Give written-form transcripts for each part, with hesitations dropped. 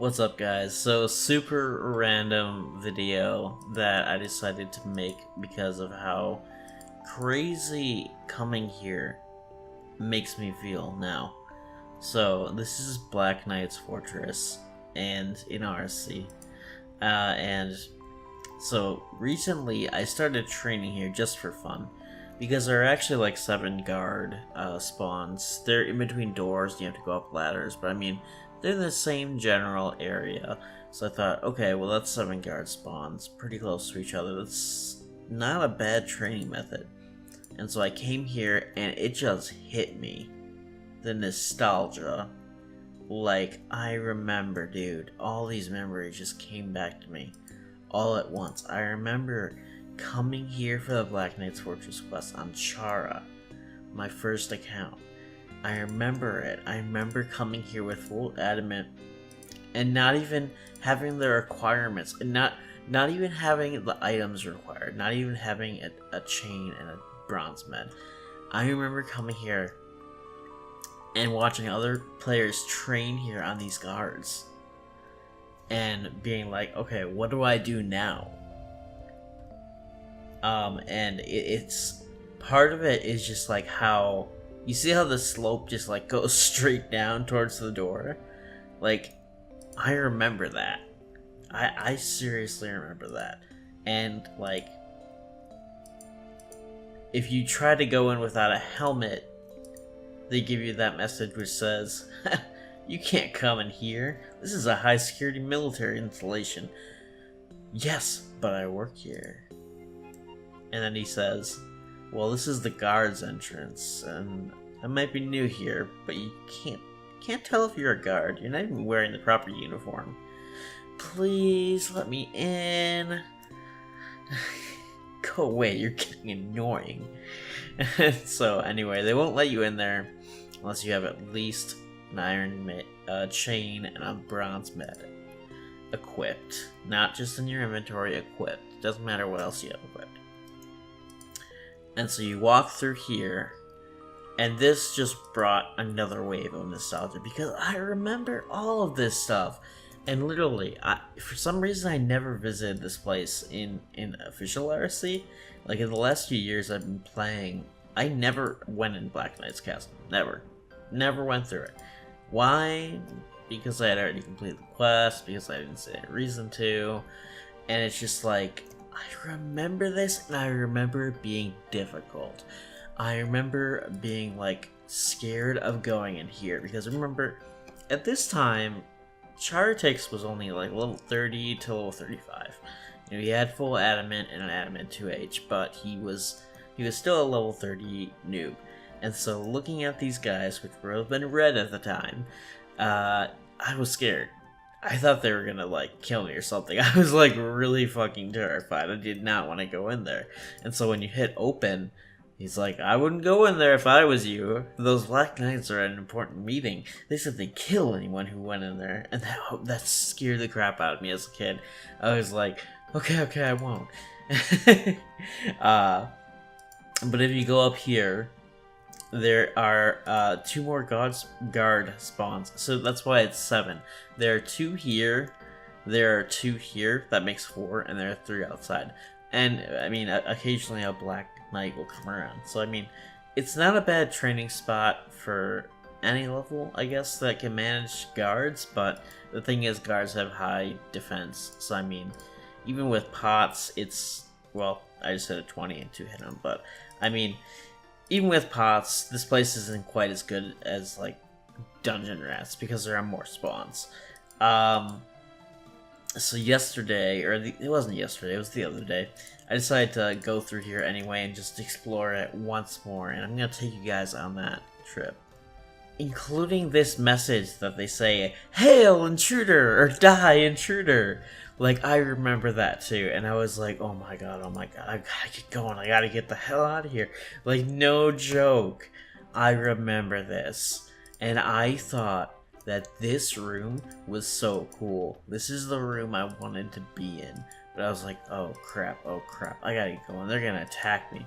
What's up, guys? So, super random video that I decided to make because of how crazy coming here makes me feel now. So, this is Black Knight's Fortress and in RC. And so, recently I started training here just for fun. Because there are actually like 7 guard spawns. They're in between doors, you have to go up ladders, but I mean, they're in the same general area. So I thought, okay, well that's 7 guard spawns, pretty close to each other. That's not a bad training method. And so I came here and it just hit me. The nostalgia. Like, I remember, dude, all these memories just came back to me all at once. I remember coming here for the Black Knight's Fortress quest on Chara, my first account. I remember it. I remember coming here with full adamant and not even having the requirements, and not even having the items required, not even having a chain and a bronze med. I remember coming here and watching other players train here on these guards and being like, okay, what do I do now? And it's part of it is just like how you see how the slope just like goes straight down towards the door. Like, I remember that. I seriously remember that. And like, if you try to go in without a helmet, they give you that message which says, you can't come in here. This is a high security military installation. Yes, but I work here. And then he says, well, this is the guard's entrance, and I might be new here, but you can't tell if you're a guard. You're not even wearing the proper uniform. Please let me in. Go away, you're getting annoying. So anyway, they won't let you in there unless you have at least an iron chain and a bronze med equipped. Not just in your inventory, equipped. Doesn't matter what else you have equipped. And so you walk through here, and this just brought another wave of nostalgia because I remember all of this stuff. And literally, for some reason, I never visited this place in official RC. Like, in the last few years I've been playing, I never went in Black Knight's Castle. Never went through it. Why? Because I had already completed the quest, because I didn't see any reason to. And it's just like, I remember this, and I remember it being difficult. I remember being, like, scared of going in here, because remember, at this time, Atix was only, like, level 30 to level 35. You know, he had full adamant and an adamant 2H, but he was still a level 30 noob. And so, looking at these guys, which would have been red at the time, I was scared. I thought they were gonna, like, kill me or something. I was, like, really fucking terrified. I did not want to go in there. And so when you hit open, he's like, I wouldn't go in there if I was you. Those Black Knights are at an important meeting. They said they'd kill anyone who went in there. And that scared the crap out of me as a kid. I was like, okay, I won't. But if you go up here, there are 2 more guard spawns, so that's why it's 7. There are 2 here, there are 2 here, that makes 4, and there are 3 outside. And, I mean, occasionally a Black Knight will come around. So, I mean, it's not a bad training spot for any level, I guess, that can manage guards, but the thing is, guards have high defense, so, I mean, even with pots, it's, well, I just hit a 20 and 2 hit them, but, I mean, even with pots, this place isn't quite as good as, like, Dungeon Rats, because there are more spawns. So yesterday, or it wasn't yesterday, it was the other day, I decided to go through here anyway and just explore it once more, and I'm going to take you guys on that trip. Including this message that they say, "Hail, intruder!" or "Die, intruder!" Like, I remember that too, and I was like, oh my god, I gotta get going, I gotta get the hell out of here. Like, no joke, I remember this, and I thought that this room was so cool. This is the room I wanted to be in, but I was like, oh crap, I gotta get going, they're gonna attack me.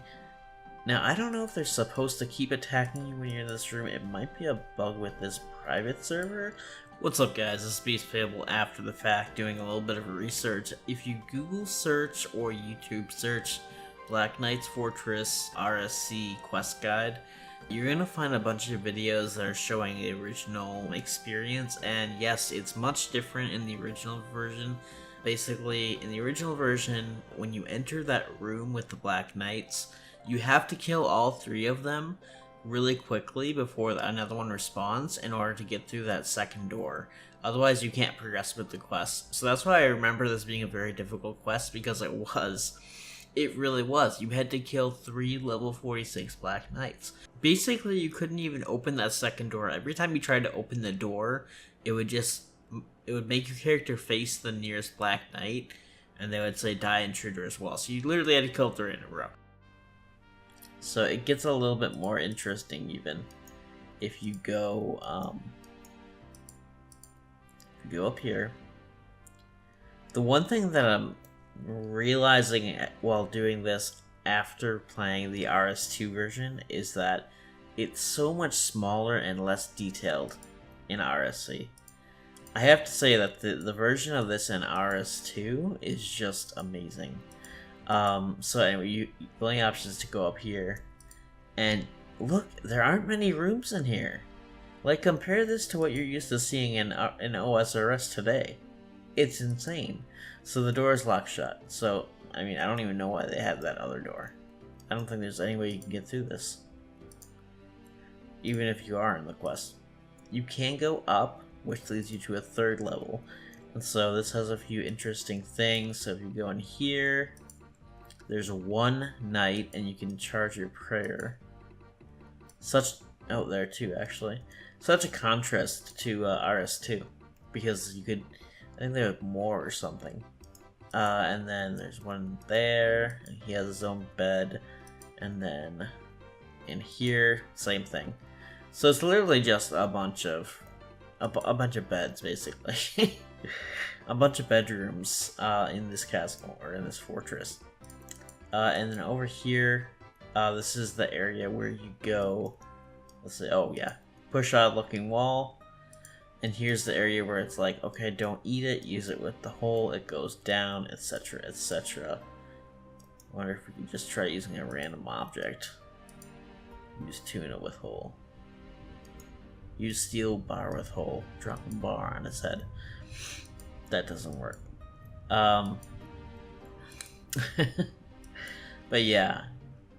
Now, I don't know if they're supposed to keep attacking you when you're in this room. It might be a bug with this private server. What's up, guys? This is Beast Fable after the fact, doing a little bit of research. If you Google search or YouTube search Black Knight's Fortress RSC quest guide, you're gonna find a bunch of videos that are showing the original experience, and yes, it's much different in the original version. Basically, in the original version, when you enter that room with the Black Knights, you have to kill all 3 of them really quickly before another one respawns in order to get through that second door. Otherwise, you can't progress with the quest. So that's why I remember this being a very difficult quest, because it was. It really was. You had to kill 3 level 46 Black Knights. Basically, you couldn't even open that second door. Every time you tried to open the door, it would make your character face the nearest Black Knight, and they would say die intruder as well. So you literally had to kill 3 in a row. So it gets a little bit more interesting even if you go up here. The one thing that I'm realizing while doing this after playing the RS2 version is that it's so much smaller and less detailed in RSC. I have to say that the version of this in RS2 is just amazing. So anyway, the only option is to go up here, and look, there aren't many rooms in here. Like, compare this to what you're used to seeing in OSRS today. It's insane. So the door is locked shut. So, I mean, I don't even know why they have that other door. I don't think there's any way you can get through this. Even if you are in the quest. You can go up, which leads you to a 3rd level. And so this has a few interesting things. So if you go in here, there's 1 knight, and you can charge your prayer. Oh, there too, actually. Such a contrast to RS2, because you could, I think there was more or something. And then there's one there, and he has his own bed, and then in here, same thing. So it's literally just a bunch of beds, basically. A bunch of bedrooms in this castle, or in this fortress. And then over here, this is the area where you go, let's see, oh yeah, push out looking wall, and here's the area where it's like, okay, don't eat it, use it with the hole, it goes down, etc, etc. Wonder if we can just try using a random object. Use tuna with hole. Use steel bar with hole, drop a bar on his head. That doesn't work. But yeah,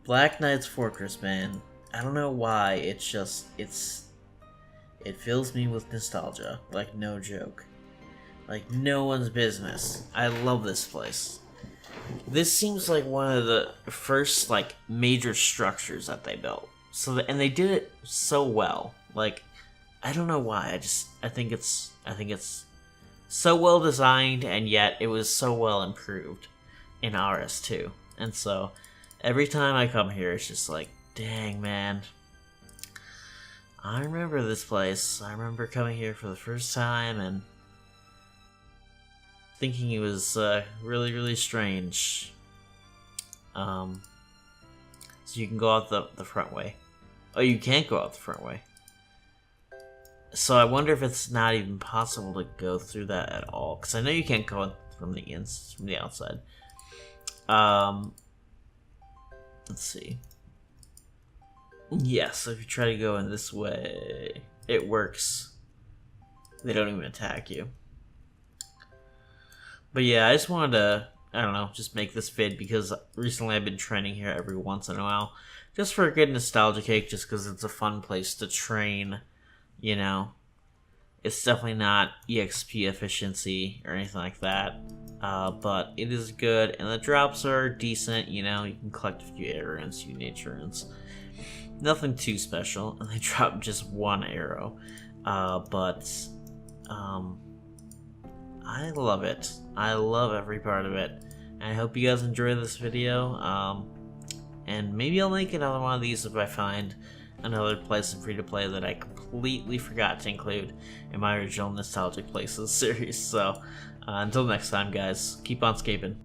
Black Knight's Fortress, man. I don't know why, it fills me with nostalgia, like no joke. Like no one's business. I love this place. This seems like one of the first like major structures that they built. And they did it so well. Like, I don't know why. I think it's so well designed, and yet it was so well improved in RS2. And so every time I come here, it's just like, dang, man. I remember this place. I remember coming here for the first time and thinking it was really, really strange. So you can go out the front way. Oh, you can't go out the front way. So I wonder if it's not even possible to go through that at all, because I know you can't go from the outside. Let's see. Yeah, so if you try to go in this way, it works. They don't even attack you. But yeah, I just wanted to, I don't know, just make this vid because recently I've been training here every once in a while. Just for a good nostalgia cake, just because it's a fun place to train, you know. It's definitely not EXP efficiency or anything like that. But it is good, and the drops are decent, you know. You can collect a few arrows, you nature runes. Nothing too special, and they drop just 1 arrow. But I love it. I love every part of it. And I hope you guys enjoy this video. And maybe I'll make another one of these if I find another place in free-to-play that I completely forgot to include in my original Nostalgic Places series. So, until next time, guys, keep on scaping.